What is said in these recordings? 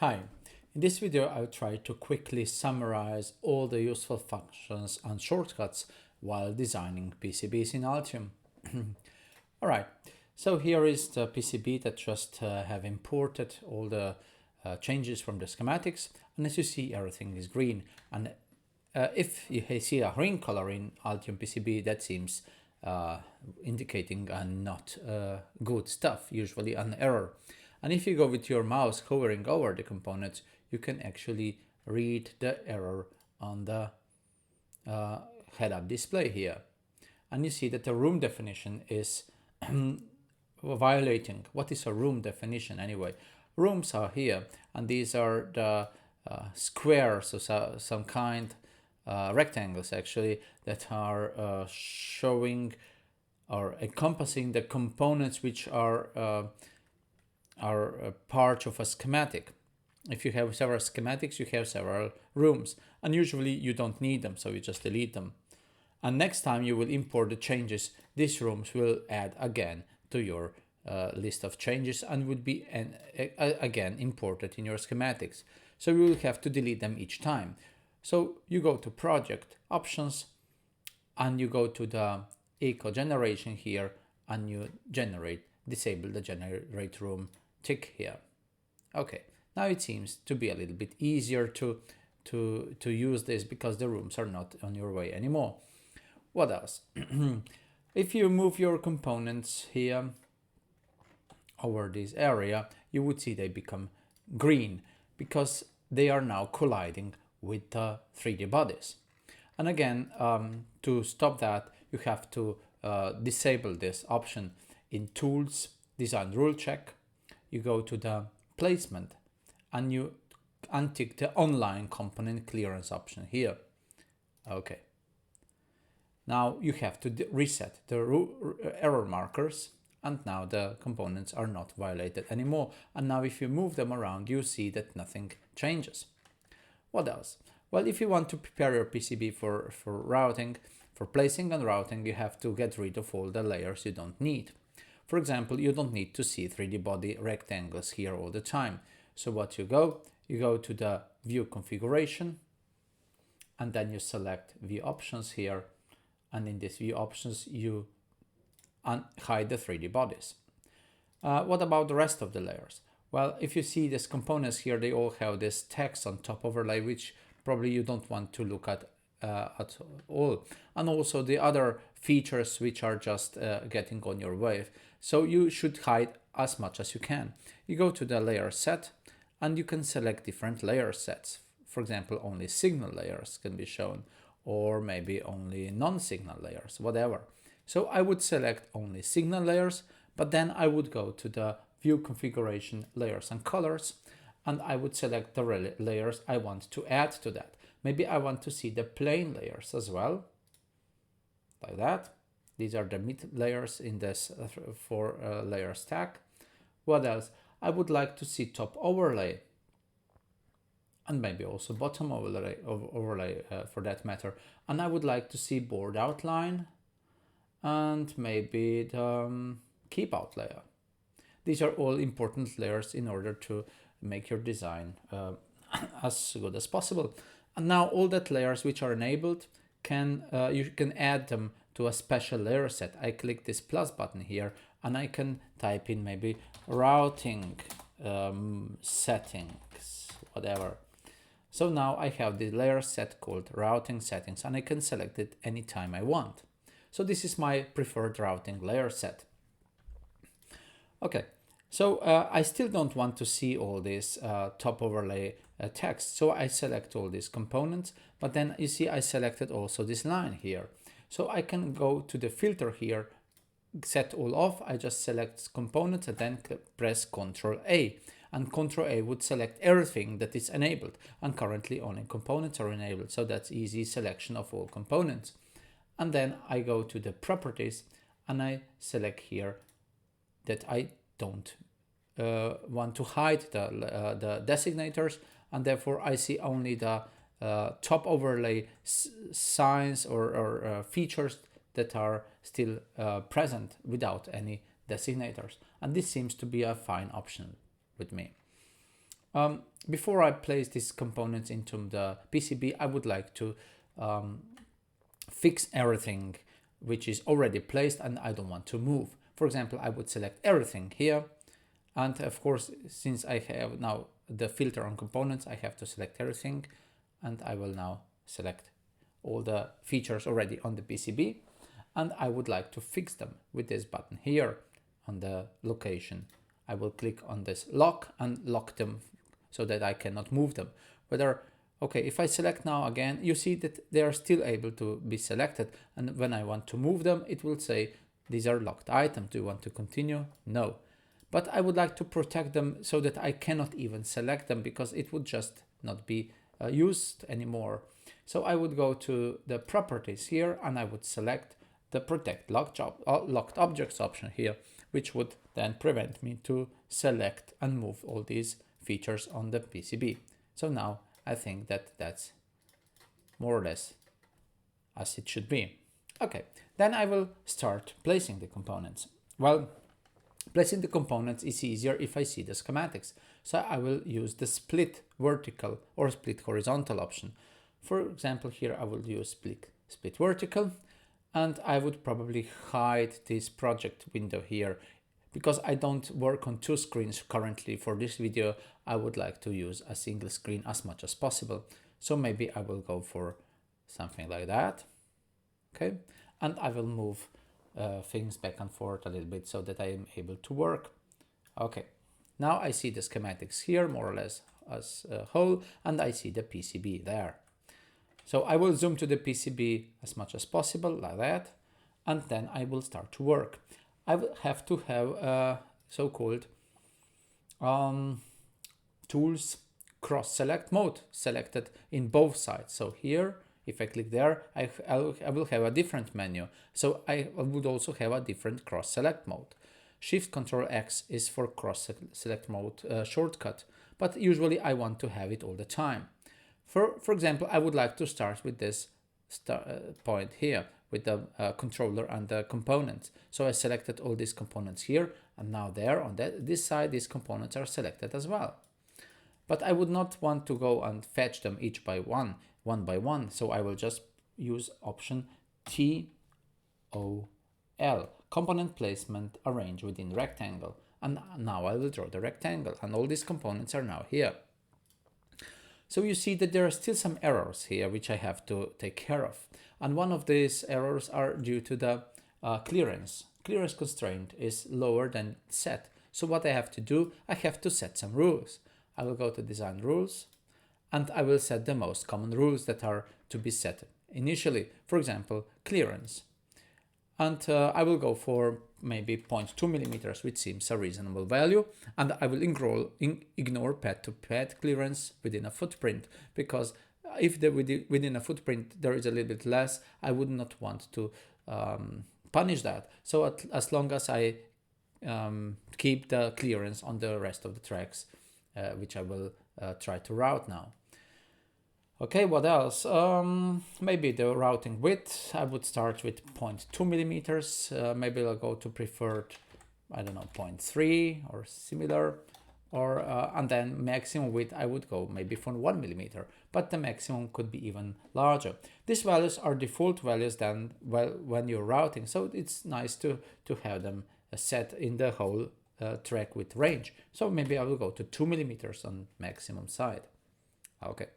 Hi, in this video I'll try to quickly summarize all the useful functions and shortcuts while designing PCBs in Altium. Alright, so here is the PCB that just have imported all the changes from the schematics, and as you see everything is green, and if you see a green color in Altium PCB, that seems indicating not good stuff, usually an error. And if you go with your mouse hovering over the components, you can actually read the error on the head-up display here. And you see that the room definition is violating. What is a room definition anyway? Rooms are here, and these are the squares, so some kind rectangles actually, that are showing or encompassing the components which are part of a schematic. If you have several schematics, you have several rooms, and usually you don't need them, so you just delete them. And next time you will import the changes, these rooms will add again to your list of changes and would be again imported in your schematics. So you will have to delete them each time. So you go to Project, Options, and you go to the eco generation here, and you disable the generate room tick here. Okay, now it seems to be a little bit easier to use this because the rooms are not on your way anymore. What else? If you move your components here over this area, you would see they become green because they are now colliding with the 3D bodies. And again, to stop that, you have to disable this option in Tools, Design Rule Check. You go to the Placement and you untick the Online Component Clearance option here. Okay. Now you have to reset the error markers, and now the components are not violated anymore. And now if you move them around, you see that nothing changes. What else? Well, if you want to prepare your PCB for routing, for placing and routing, you have to get rid of all the layers you don't need. For example, you don't need to see 3D body rectangles here all the time. So what you go to the View Configuration, and then you select View Options here. And in this View Options, you hide the 3D bodies. What about the rest of the layers? Well, if you see these components here, they all have this text on top overlay, which probably you don't want to look at all. And also the other features which are just getting on your way. So you should hide as much as you can. You go to the layer set, and you can select different layer sets. For example, only signal layers can be shown, or maybe only non-signal layers, whatever. So I would select only signal layers, but then I would go to the View Configuration, Layers and Colors, and I would select the layers I want to add to that. Maybe I want to see the plane layers as well, like that. These are the mid layers in this 4 layer stack. What else? I would like to see top overlay, and maybe also bottom overlay for that matter. And I would like to see board outline, and maybe the keep out layer. These are all important layers in order to make your design as good as possible. And now all that layers which are enabled, you can add them to a special layer set. I click this plus button here, and I can type in maybe routing settings, whatever. So now I have the layer set called routing settings, and I can select it anytime I want. So this is my preferred routing layer set. Okay, so I still don't want to see all this top overlay text. So I select all these components, but then you see I selected also this line here. So I can go to the filter here, set all off. I just select components and then press Ctrl A. And Ctrl A would select everything that is enabled. And currently only components are enabled. So that's easy selection of all components. And then I go to the properties, and I select here that I don't want to hide the designators, and therefore I see only the top overlay signs or features that are still present without any designators. And this seems to be a fine option with me. Before I place these components into the PCB, I would like to fix everything which is already placed and I don't want to move. For example, I would select everything here. And of course, since I have now the filter on components, I have to select everything. And I will now select all the features already on the PCB. And I would like to fix them with this button here on the location. I will click on this lock and lock them so that I cannot move them. Okay, if I select now again, you see that they are still able to be selected. And when I want to move them, it will say, these are locked items. Do you want to continue? No. But I would like to protect them so that I cannot even select them because it would just not be used anymore. So I would go to the properties here and I would select the protect locked objects option here, which would then prevent me to select and move all these features on the PCB. So now I think that that's more or less as it should be. Okay, then I will start placing the components. Well, placing the components is easier if I see the schematics. So I will use the split vertical or split horizontal option. For example, here I will use split vertical, and I would probably hide this project window here because I don't work on two screens currently. For this video, I would like to use a single screen as much as possible. So maybe I will go for something like that. Okay, and I will move things back and forth a little bit so that I am able to work. Okay, now I see the schematics here more or less as a whole, and I see the PCB there. So I will zoom to the PCB as much as possible like that, and then I will start to work. I will have to have a so-called tools cross select mode selected in both sides. So here, if I click there, I will have a different menu. So I would also have a different cross select mode. Shift Control X is for cross select mode shortcut, but usually I want to have it all the time. For example, I would like to start with this point here with the controller and the components. So I selected all these components here, and now there on this side, these components are selected as well. But I would not want to go and fetch them each by one by one. So I will just use option TOL, component placement arrange within rectangle. And now I will draw the rectangle, and all these components are now here. So you see that there are still some errors here which I have to take care of. And one of these errors are due to the clearance. Clearance constraint is lower than set. So what I have to do, I have to set some rules. I will go to design rules and I will set the most common rules that are to be set initially. For example, clearance. And I will go for maybe 0.2 millimeters, which seems a reasonable value. And I will ignore pad-to-pad clearance within a footprint, because if within a footprint there is a little bit less, I would not want to punish that. So as long as I keep the clearance on the rest of the tracks, which I will try to route now. Okay, what else? Maybe the routing width, I would start with 0.2 millimeters. Maybe I'll go to preferred, I don't know, 0.3 or similar. And then maximum width, I would go maybe for 1 millimeter, but the maximum could be even larger. These values are default values then, well, when you're routing. So it's nice to have them set in the whole track with range. So maybe I will go to 2 millimeters on maximum side. Okay.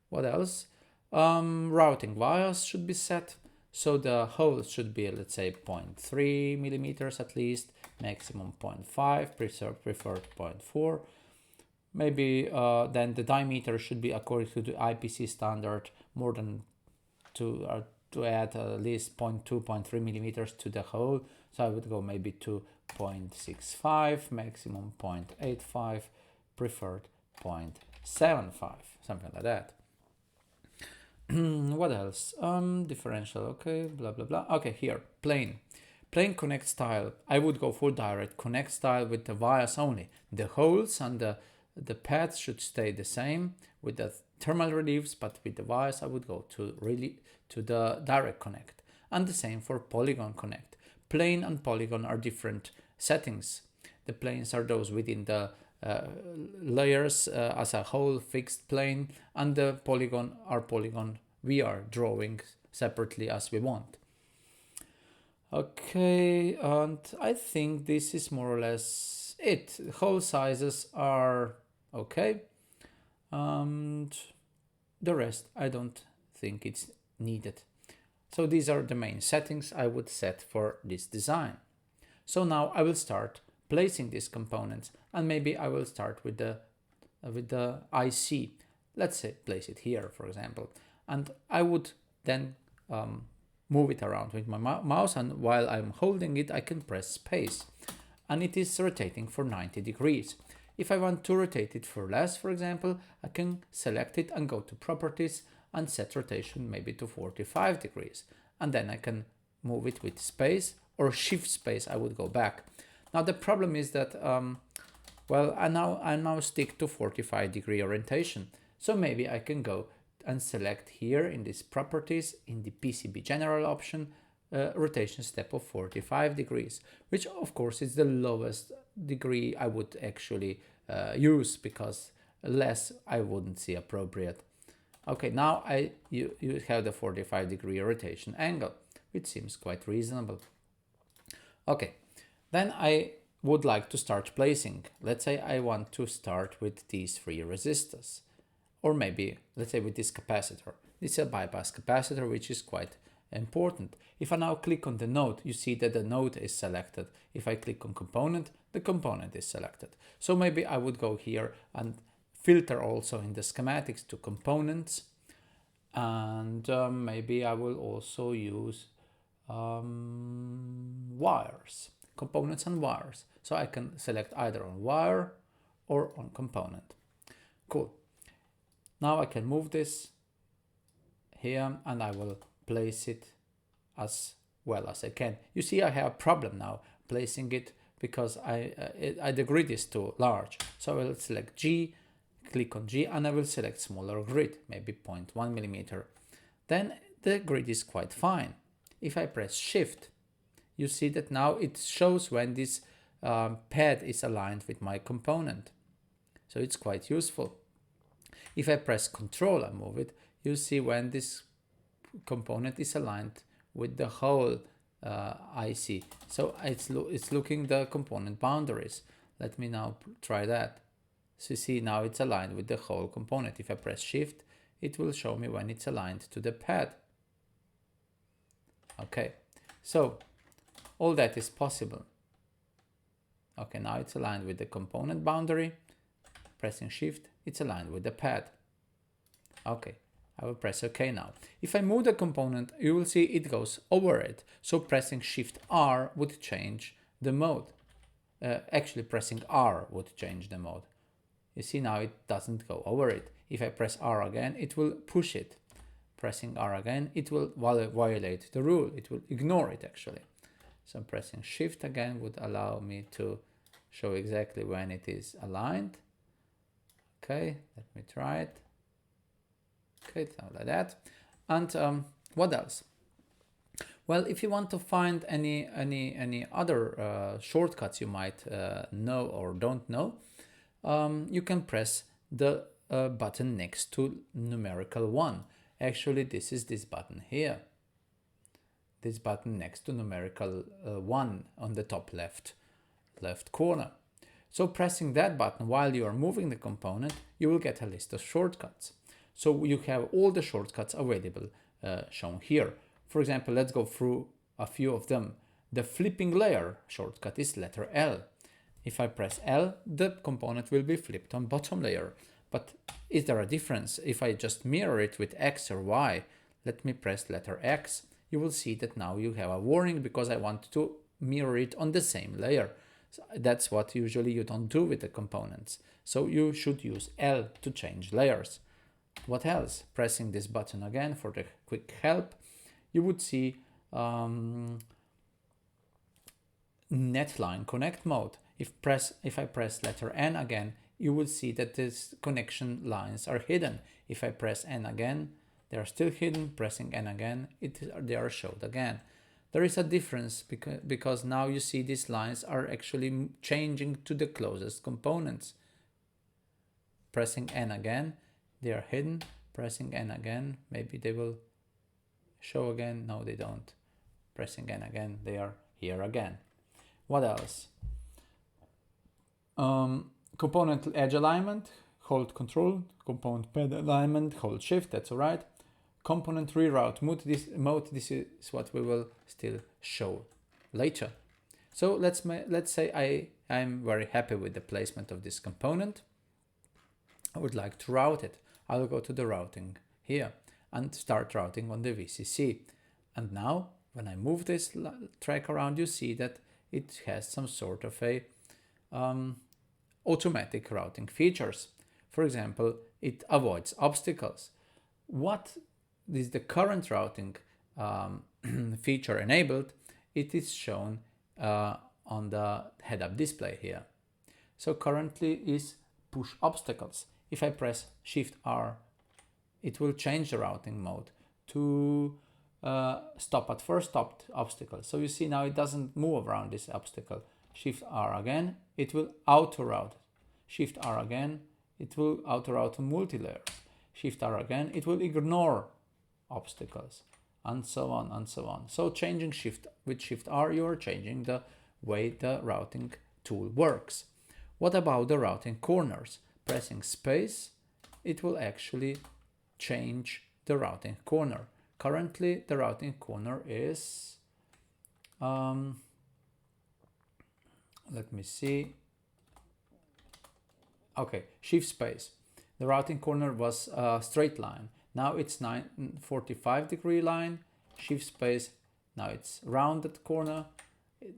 What else? Routing vias should be set. So the holes should be, let's say, 0.3 millimeters at least, maximum 0.5, preferred 0.4. Maybe then the diameter should be according to the IPC standard, more than to add at least 0.2, 0.3 millimeters to the hole. So I would go maybe to 0.65, maximum 0.85, preferred 0.75, something like that. What else? Differential, okay, blah, blah, blah. Okay, here, plane connect style. I would go for direct connect style with the vias only. The holes and the pads should stay the same with the thermal reliefs, but with the vias I would go to the direct connect. And the same for polygon connect. Plane and polygon are different settings. The planes are those within the layers as a whole fixed plane, and the polygon we are drawing separately as we want. Okay, and I think this is more or less it. Hole sizes are okay, and the rest I don't think it's needed. So these are the main settings I would set for this design. So now I will start placing these components, and maybe I will start with the IC. Let's say place it here, for example, and I would then move it around with my mouse, and while I'm holding it I can press space and it is rotating for 90 degrees. If I want to rotate it for less, for example, I can select it and go to properties and set rotation maybe to 45 degrees, and then I can move it with space or shift space. I would go back. Now the problem is that well, I now stick to 45 degree orientation, so maybe I can go and select here in these properties in the PCB general option rotation step of 45 degrees, which of course is the lowest degree I would actually use, because less I wouldn't see appropriate. Okay, now you have the 45 degree rotation angle, which seems quite reasonable. Okay, then I would like to start placing. Let's say I want to start with these 3 resistors, or maybe let's say with this capacitor. This is a bypass capacitor, which is quite important. If I now click on the node, you see that the node is selected. If I click on component, the component is selected. So maybe I would go here and filter also in the schematics to components, and maybe I will also use wires, components and wires. So I can select either on wire or on component. Cool. Now I can move this here and I will place it as well as I can. You see I have a problem now placing it because the grid is too large. So I will select G, click on G, and I will select smaller grid, maybe 0.1 millimeter. Then the grid is quite fine. If I press Shift, you see that now it shows when this pad is aligned with my component. So it's quite useful. If I press Control and move it, you see when this component is aligned with the whole IC. So it's looking the component boundaries. Let me now try that. So you see now it's aligned with the whole component. If I press Shift, it will show me when it's aligned to the pad. Okay, so all that is possible. Okay, now it's aligned with the component boundary. Pressing Shift, it's aligned with the pad. Okay, I will press OK now. If I move the component, you will see it goes over it. So pressing Shift R would change the mode. Actually, pressing R would change the mode. You see now it doesn't go over it. If I press R again, it will push it. Pressing R again, it will violate the rule. It will ignore it actually. So pressing Shift again would allow me to show exactly when it is aligned. Okay, let me try it. Okay, sound like that. And what else? Well, if you want to find any other shortcuts you might know or don't know, you can press the button next to numerical 1. Actually, this is this button here. This button next to numerical 1 on the top left corner. So pressing that button while you are moving the component, you will get a list of shortcuts. So you have all the shortcuts available shown here. For example, let's go through a few of them. The flipping layer shortcut is letter L. If I press L, the component will be flipped on bottom layer. But is there a difference? If I just mirror it with X or Y, let me press letter X, you will see that now you have a warning because I want to mirror it on the same layer. So that's what usually you don't do with the components. So you should use L to change layers. What else? Pressing this button again for the quick help, you would see netline connect mode. If I press letter N again, you will see that these connection lines are hidden. If I press N again, they are still hidden. Pressing N again, they are showed again. There is a difference because now you see these lines are actually changing to the closest components. pressing N again, they are hidden. Pressing N again, maybe they will show again. No, they don't. Pressing N again, they are here again. What else? Component edge alignment, hold Control. Component pad alignment, hold Shift, that's all right. Component reroute mode, this is what we will still show later. So let's say I'm very happy with the placement of this component. I would like to route it. I'll go to the routing here and start routing on the VCC. And now when I move this track around, you see that it has some sort of a automatic routing features. For example, it avoids obstacles. What is the current routing feature enabled? It is shown on the head-up display here. So currently is push obstacles. If I press Shift R, it will change the routing mode to stop at first stopped obstacle. So you see now it doesn't move around this obstacle. Shift R again, it will auto route. Shift R again, it will auto route to multi-layers. Shift R again, it will ignore obstacles, and so on and so on. So changing with Shift R, you are changing the way the routing tool works. What about the routing corners? Pressing space, it will actually change the routing corner. Currently, the routing corner is, let me see. Okay, Shift space. The routing corner was a straight line. Now it's 45-degree line. Shift space. Now it's rounded corner.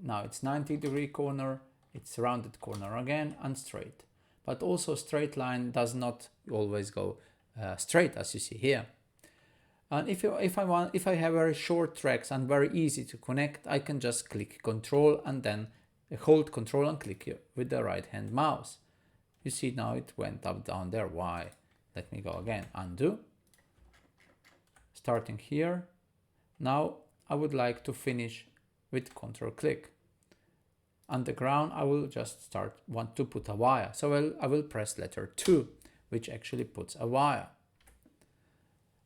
Now it's 90-degree corner. It's rounded corner again and straight. But also straight line does not always go straight, as you see here. And if I have very short tracks and very easy to connect, I can just click Control and then hold Control and click here with the right hand mouse. You see now it went up down there. Why? Let me go again. Undo. Starting here. Now I would like to finish with Control click. On the ground, I will just want to put a wire. So I will press letter 2, which actually puts a wire.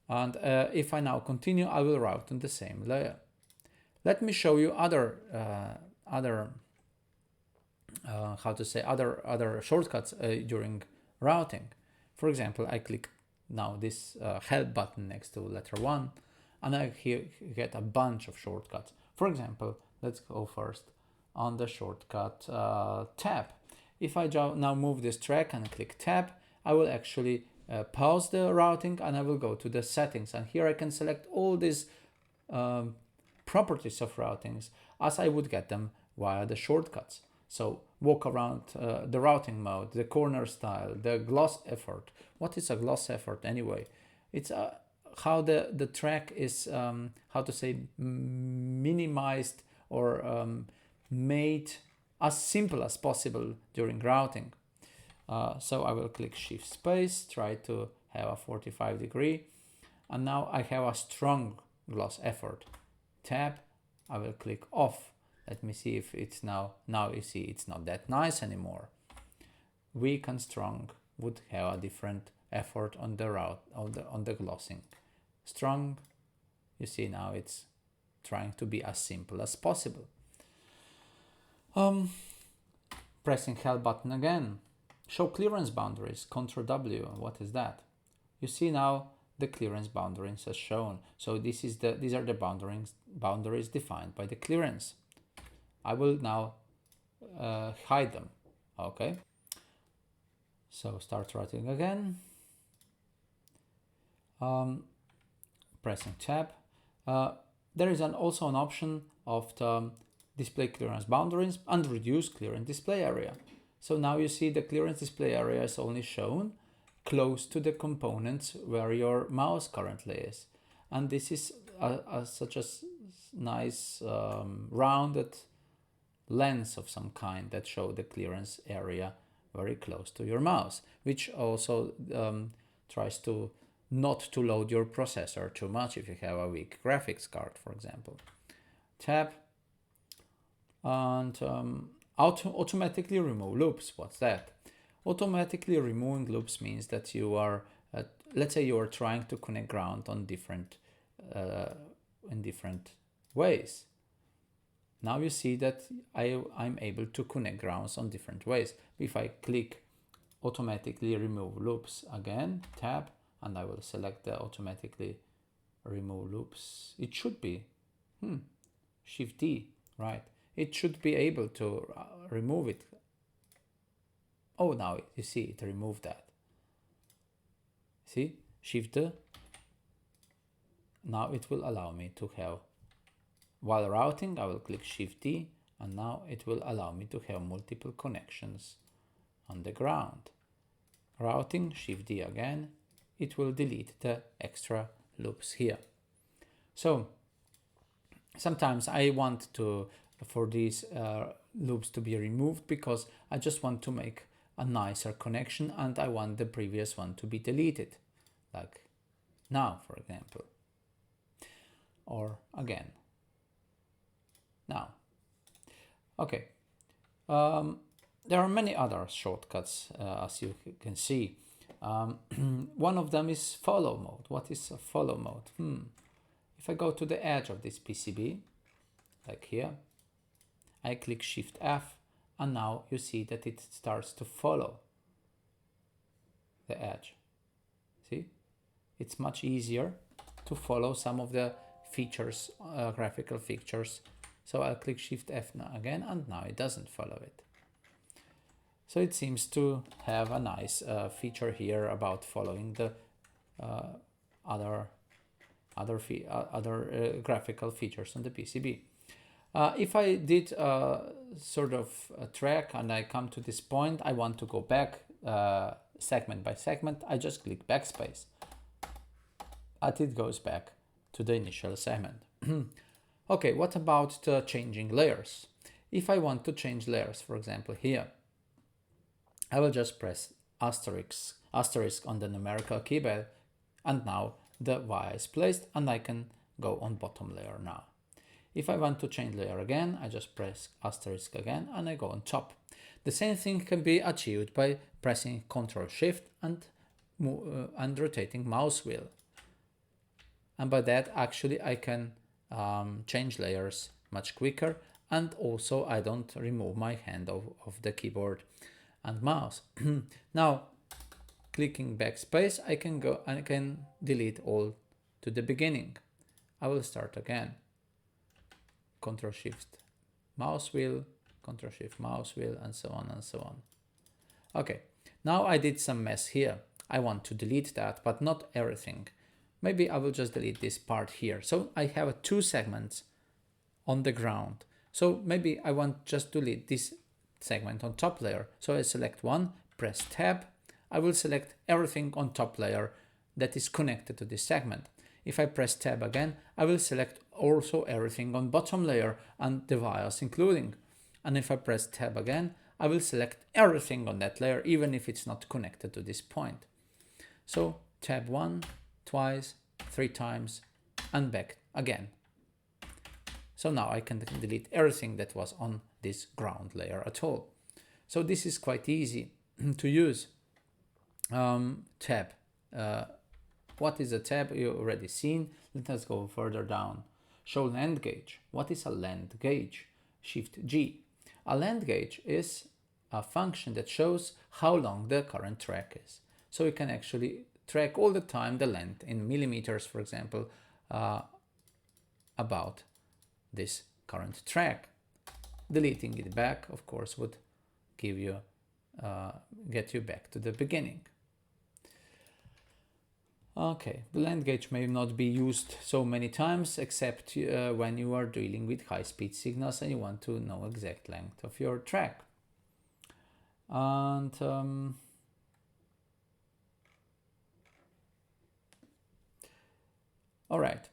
And if I now continue, I will route on the same layer. Let me show you other shortcuts during routing. For example, I click now this help button next to letter 1, and I here get a bunch of shortcuts. For example, let's go first on the shortcut tab. If I now move this track and click tab, I will actually pause the routing and I will go to the settings, and here I can select all these properties of routings as I would get them via the shortcuts. So walk around the routing mode, the corner style, the gloss effort. What is a gloss effort anyway? It's how the track is, minimized or made as simple as possible during routing. So I will click Shift space, try to have a 45-degree, and now I have a strong gloss effort. Tab, I will click off. Let me see if it's now you see it's not that nice anymore. Weak and strong would have a different effort on the route on the glossing. Strong, you see now it's trying to be as simple as possible. Pressing help button again. Show clearance boundaries, Ctrl W. What is that? You see now the clearance boundaries as shown. So these are the boundaries defined by the clearance. I will now hide them. Okay. So start routing again. Pressing tab. There is also an option of the display clearance boundaries and reduce clearance display area. So now you see the clearance display area is only shown close to the components where your mouse currently is. And this is such a nice rounded lens of some kind that show the clearance area very close to your mouse, which also tries to not to load your processor too much if you have a weak graphics card, for example. Tab and automatically remove loops. What's that? Automatically removing loops means that you are, let's say you are trying to connect ground on in different ways. Now you see that I'm able to connect grounds on different ways. If I click automatically remove loops again, tab, and I will select the automatically remove loops. It should be Shift D, right? It should be able to remove it. Oh, now you see it removed that. See, Shift D. Now it will allow me to have, while routing, I will click Shift D, and now it will allow me to have multiple connections on the ground. Routing, Shift D again, it will delete the extra loops here. So sometimes I want for these loops to be removed because I just want to make a nicer connection and I want the previous one to be deleted, like now, for example, or again, now. Okay, there are many other shortcuts, as you can see. One of them is follow mode. What is a follow mode? If I go to the edge of this PCB, like here, I click Shift F, and now you see that it starts to follow the edge. See, it's much easier to follow some of the features, graphical features. So I'll click Shift F now again, and now it doesn't follow it. So it seems to have a nice feature here about following the other graphical features on the PCB. If I did sort of a track and I come to this point, I want to go back segment by segment, I just click backspace and it goes back to the initial segment. Okay, what about the changing layers? If I want to change layers, for example here, I will just press asterisk on the numerical keypad, and now the wire is placed and I can go on bottom layer now. If I want to change layer again, I just press asterisk again and I go on top. The same thing can be achieved by pressing Ctrl Shift and rotating mouse wheel. And by that, actually, I can change layers much quicker, and also I don't remove my hand of the keyboard and mouse. Now, clicking backspace, I can delete all to the beginning. I will start again. Ctrl Shift mouse wheel, Ctrl Shift mouse wheel, and so on and so on. Okay, now I did some mess here. I want to delete that, but not everything. Maybe I will just delete this part here. So I have 2 segments on the ground. So maybe I want just to delete this segment on top layer. So I select one, press tab. I will select everything on top layer that is connected to this segment. If I press tab again, I will select also everything on bottom layer and the wires including. And if I press tab again, I will select everything on that layer, even if it's not connected to this point. So tab 1, twice, 3 times, and back again. So now I can delete everything that was on this ground layer at all. So this is quite easy to use. Tab. What is a tab? You already seen. Let us go further down. Show land gauge. What is a land gauge? Shift G. A land gauge is a function that shows how long the current track is. So you can actually track all the time the length in millimeters, for example, about this current track. Deleting it back, of course, would give you get you back to the beginning. Okay, the land gauge may not be used so many times, except when you are dealing with high-speed signals and you want to know exact length of your track. And all right,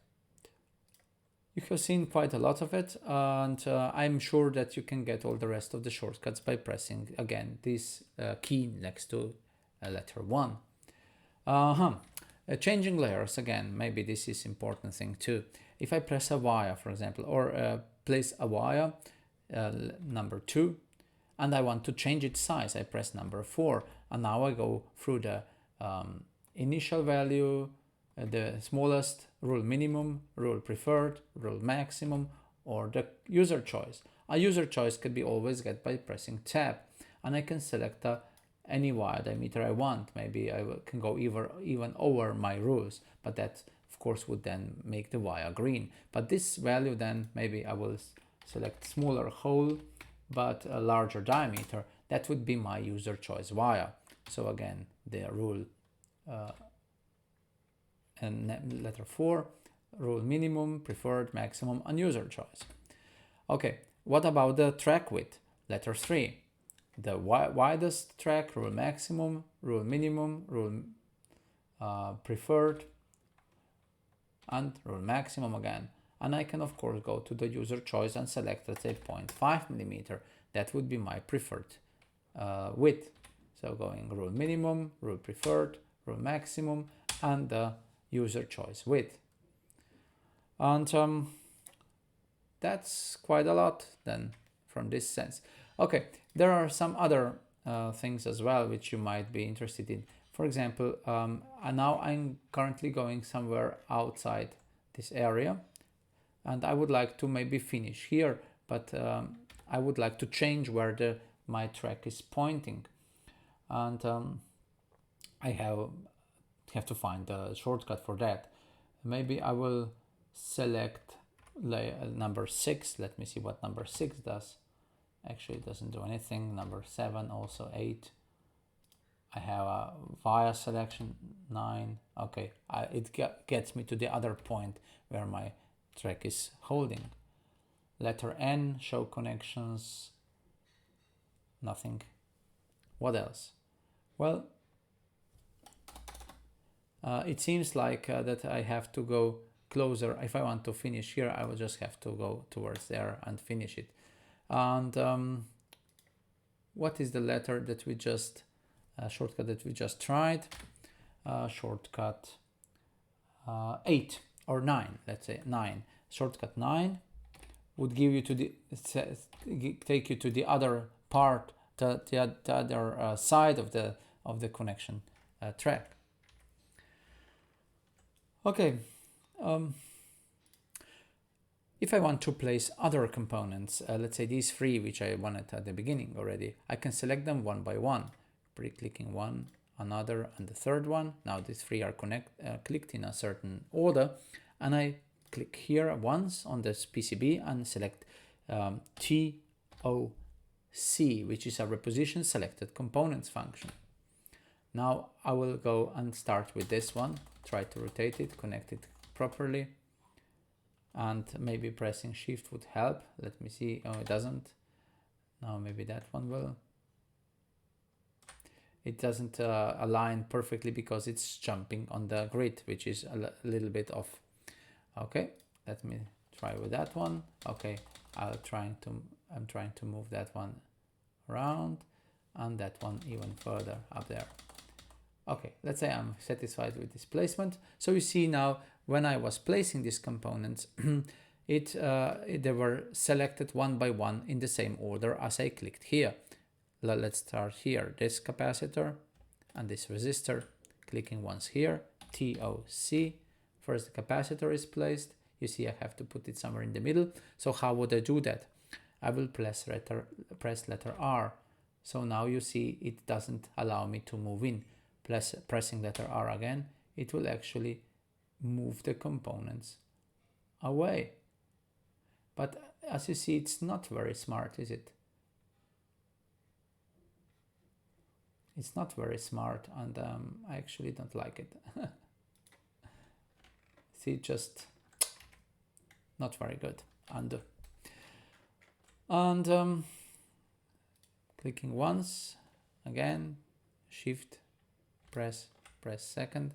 you have seen quite a lot of it, and I'm sure that you can get all the rest of the shortcuts by pressing again this key next to letter 1. Changing layers, again, maybe this is important thing too. If I press a wire, for example, or place a wire, number 2, and I want to change its size, I press number 4, And now I go through the initial value, the smallest, rule minimum, rule preferred, rule maximum, or the user choice. A user choice can be always get by pressing tab, and I can select any wire diameter I want. Maybe I can go even over my rules, but that of course would then make the wire green. But this value then, maybe I will select smaller hole but a larger diameter. That would be my user choice wire. So again, the rule and letter 4, rule minimum, preferred, maximum, and user choice. Okay, what about the track width? Letter 3, the widest track, rule maximum, rule minimum, rule preferred, and rule maximum again. And I can of course go to the user choice and select, let's say, 0.5 millimeter. That would be my preferred width. So going rule minimum, rule preferred, rule maximum, and the user choice width. And that's quite a lot then from this sense. Okay, there are some other things as well which you might be interested in. For example, now I'm currently going somewhere outside this area, and I would like to maybe finish here, but I would like to change where my track is pointing, and I have to find a shortcut for that. Maybe I will select number 6. Let me see what number 6 does. Actually, it doesn't do anything. Number 7, also 8. I have a via selection 9. Okay, it gets me to the other point where my track is holding. Letter N, show connections. Nothing. What else? Well, it seems like that I have to go closer. If I want to finish here, I will just have to go towards there and finish it. And what is the letter that we just shortcut that we just tried? Shortcut 8 or 9. Let's say 9. Shortcut 9 would give you to the take you to the other part, the other side of the connection track. Okay. If I want to place other components, let's say these 3 which I wanted at the beginning already, I can select them one by one, clicking one, another, and the third one. Now these 3 are clicked in a certain order, and I click here once on this PCB and select TOC, which is a reposition selected components function. Now I will go and start with this one, try to rotate it, connect it properly, and maybe pressing shift would help. Let me see. Oh, it doesn't. Now maybe that one will. It doesn't align perfectly because it's jumping on the grid, which is a little bit off. Okay, let me try with that one. Okay, I'm trying to move that one around, and that one even further up there. Okay, let's say I'm satisfied with this placement. So you see now, when I was placing these components, they were selected one by one in the same order as I clicked here. Let's start here. This capacitor and this resistor, clicking once here, TOC. First the capacitor is placed. You see I have to put it somewhere in the middle. So how would I do that? I will press letter R. So now you see it doesn't allow me to move in. Pressing letter R again, it will actually move the components away. But as you see, it's not very smart, is it? It's not very smart, and I actually don't like it. See, just not very good. And clicking once, again, shift, press second.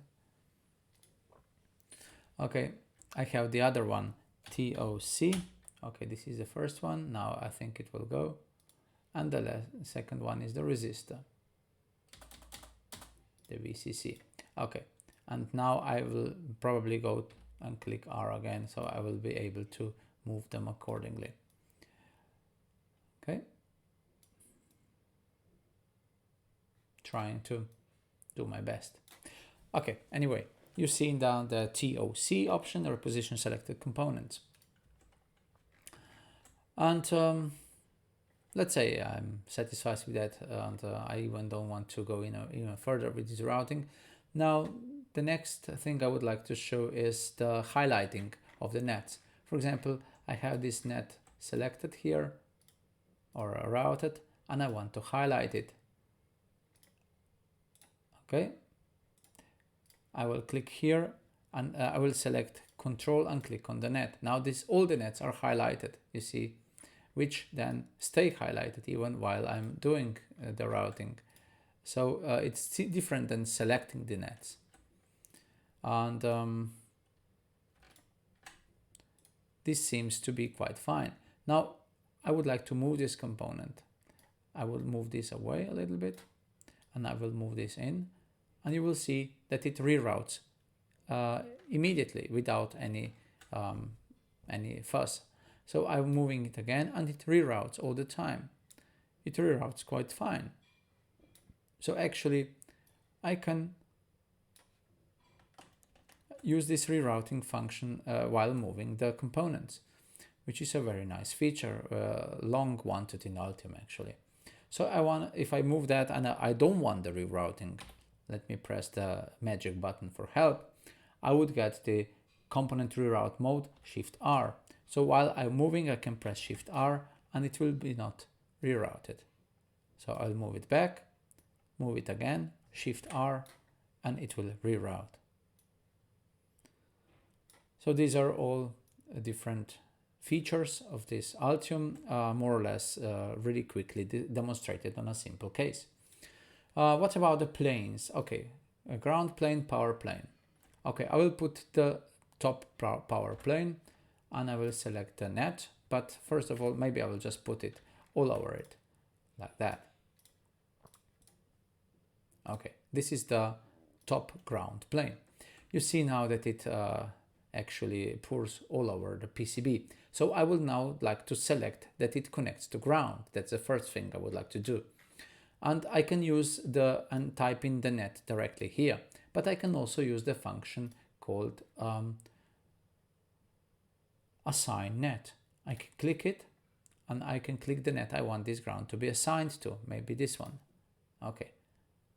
Okay, I have the other one, TOC. Okay, this is the first one. Now I think it will go. And the second one is the resistor, the VCC. Okay, and now I will probably go and click R again, so I will be able to move them accordingly. Okay. trying to do my best. Okay, anyway, you're seeing down the TOC option, the reposition selected components. And let's say I'm satisfied with that, and I even don't want to go even further with this routing. Now, the next thing I would like to show is the highlighting of the nets. For example, I have this net selected here or routed, and I want to highlight it. Okay, I will click here and I will select Control and click on the net. Now all the nets are highlighted, you see, which then stay highlighted even while I'm doing the routing. So it's different than selecting the nets. And this seems to be quite fine. Now I would like to move this component. I will move this away a little bit and I will move this in, and you will see that it reroutes immediately without any fuss. So I'm moving it again and it reroutes all the time. It reroutes quite fine. So actually I can use this rerouting function while moving the components, which is a very nice feature, long wanted in Altium actually. So if I move that and I don't want the rerouting, let me press the magic button for help, I would get the component reroute mode, Shift R. So while I'm moving, I can press Shift R and it will be not rerouted. So I'll move it back, move it again, Shift R, and it will reroute. So these are all different features of this Altium, more or less really quickly demonstrated on a simple case. What about the planes? Okay, a ground plane, power plane. Okay, I will put the top power plane and I will select the net, but first of all, maybe I will just put it all over it, like that. Okay, this is the top ground plane. You see now that it actually pours all over the PCB. So I will now like to select that it connects to ground. That's the first thing I would like to do. And I can use and type in the net directly here, but I can also use the function called assign net. I can click it and I can click the net I want this ground to be assigned to, maybe this one. Okay,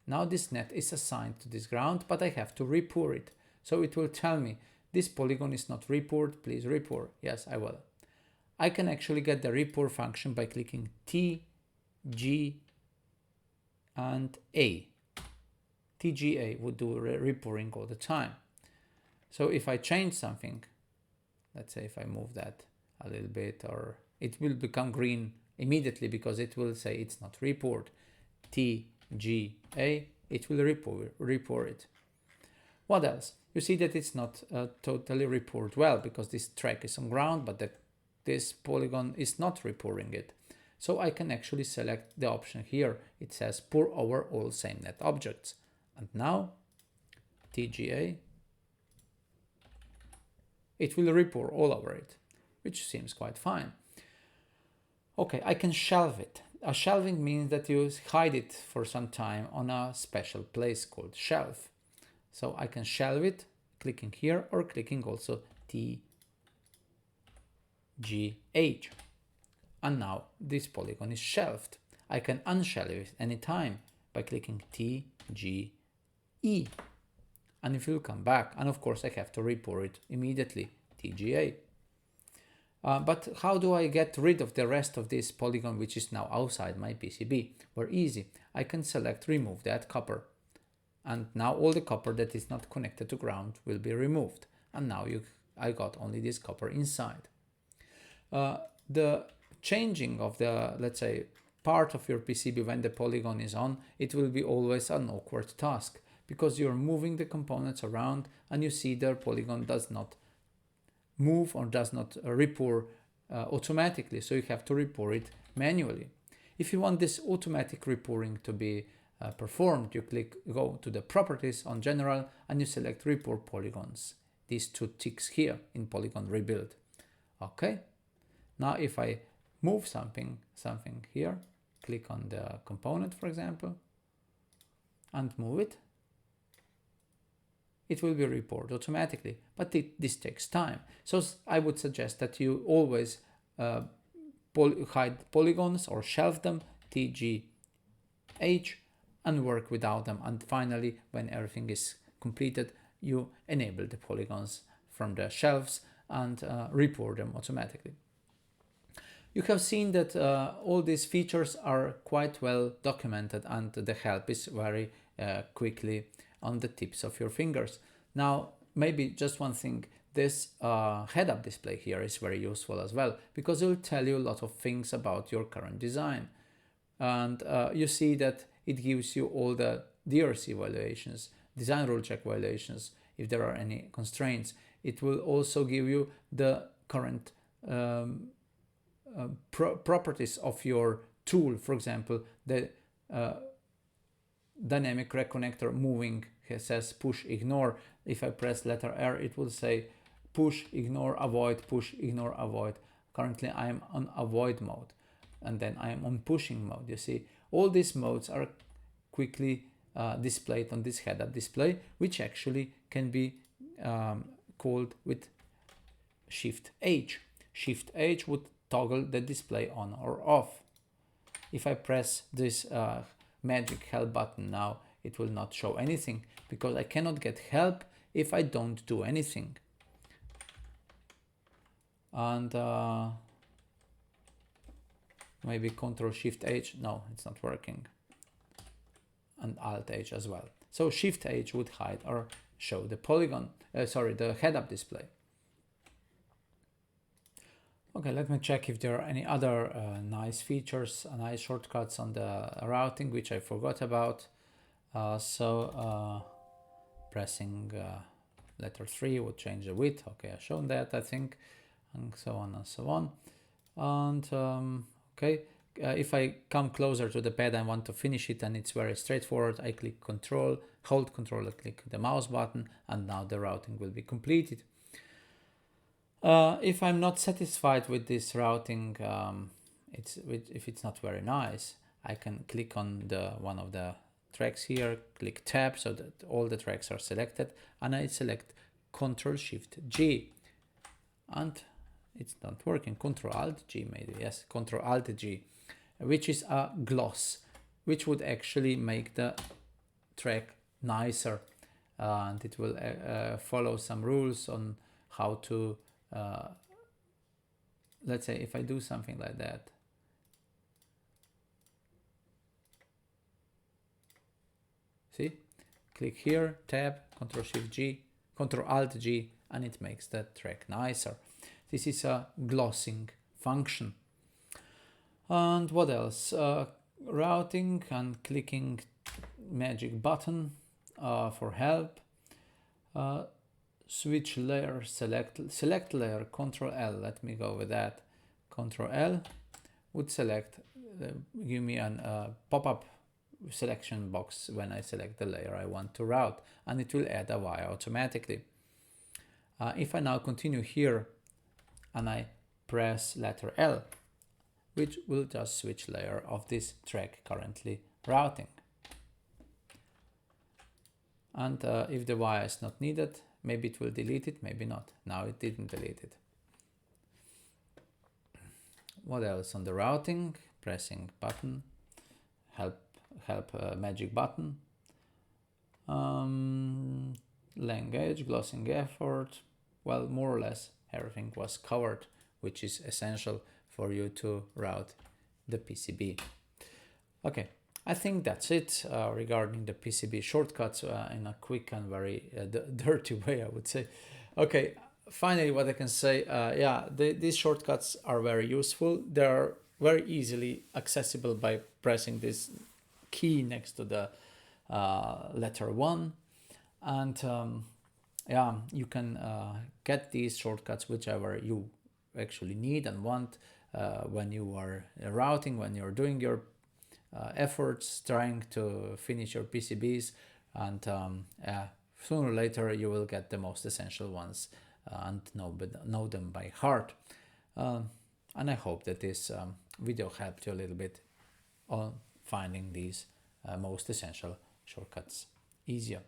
now this net is assigned to this ground, but I have to repour it. So it will tell me this polygon is not repoured, please repour. Yes, I will. I can actually get the repour function by clicking T, G, and A. TGA would do repouring all the time. So if I change something, let's say if I move that a little bit, or it will become green immediately because it will say it's not repoured. TGA, it will repour it. What else? You see that it's not totally repoured well because this track is on ground, but this polygon is not repouring it. So I can actually select the option here. It says pour over all same net objects. And now TGA, it will repour all over it, which seems quite fine. Okay, I can shelve it. A shelving means that you hide it for some time on a special place called shelf. So I can shelve it clicking here or clicking also TGH. And now this polygon is shelved. I can unshelve it anytime by clicking TGE. And it will come back. And of course I have to repour it immediately, TGA. But how do I get rid of the rest of this polygon which is now outside my PCB? Well, easy. I can select remove that copper. And now all the copper that is not connected to ground will be removed. And now I got only this copper inside. The changing of the, let's say, part of your PCB when the polygon is on, it will be always an awkward task because you're moving the components around and you see the polygon does not move or does not repour automatically. So you have to repour it manually. If you want this automatic repouring to be performed, you go to the properties on general and you select repour polygons. These two ticks here in polygon rebuild. Okay. Now if I move something here, click on the component, for example, and move it, it will be reported automatically, but this takes time. So I would suggest that you always hide polygons or shelve them, TGH, and work without them. And finally, when everything is completed, you enable the polygons from the shelves and report them automatically. You have seen that all these features are quite well documented, and the help is very quickly on the tips of your fingers. Now, maybe just one thing, this head-up display here is very useful as well, because it will tell you a lot of things about your current design. And you see that it gives you all the DRC violations, design rule check violations, if there are any constraints. It will also give you the current properties of your tool. For example, the dynamic reconnector moving says push ignore. If I press letter R, it will say push ignore avoid, push ignore avoid. Currently I am on avoid mode, and then I am on pushing mode. You see, all these modes are quickly displayed on this head-up display, which actually can be called with Shift H. Shift H would toggle the display on or off. If I press this magic help button now, it will not show anything, because I cannot get help if I don't do anything. And maybe Control Shift H, no, it's not working. And Alt H as well. So Shift H would hide or show the polygon, the head-up display. Okay, let me check if there are any other nice features, nice shortcuts on the routing, which I forgot about. Pressing letter 3 would change the width. Okay, I've shown that, I think, and so on and so on. And okay, if I come closer to the pad and want to finish it, and it's very straightforward, I click Control, hold Control, I click the mouse button, and now the routing will be completed. If I'm not satisfied with this routing, if it's not very nice, I can click on one of the tracks here, click Tab so that all the tracks are selected, and I select Control Shift G, and it's not working. Control Alt G, maybe, yes, Control Alt G, which is a gloss, which would actually make the track nicer, and it will follow some rules on how to let's say if I do something like that, see, click here, Tab, Control Shift G, Control Alt G, and it makes the track nicer. This is a glossing function. And what else? Routing and clicking magic button for help. Switch layer, select layer, Control L. Let me go with that. Control L would select, give me a pop-up selection box when I select the layer I want to route, and it will add a wire automatically. If I now continue here and I press letter L, which will just switch layer of this track currently routing. And if the wire is not needed, maybe it will delete it, maybe not. Now it didn't delete it. What else on the routing? Pressing button, help magic button, language, glossing effort. Well, more or less everything was covered, which is essential for you to route the PCB. Okay, I think that's it regarding the PCB shortcuts in a quick and very dirty way, I would say. Okay, finally what I can say, these shortcuts are very useful. They are very easily accessible by pressing this key next to the letter 1, and you can get these shortcuts whichever you actually need and want when you are routing, when you're doing your efforts trying to finish your PCBs, and sooner or later you will get the most essential ones and know them by heart. And I hope that this video helped you a little bit on finding these most essential shortcuts easier.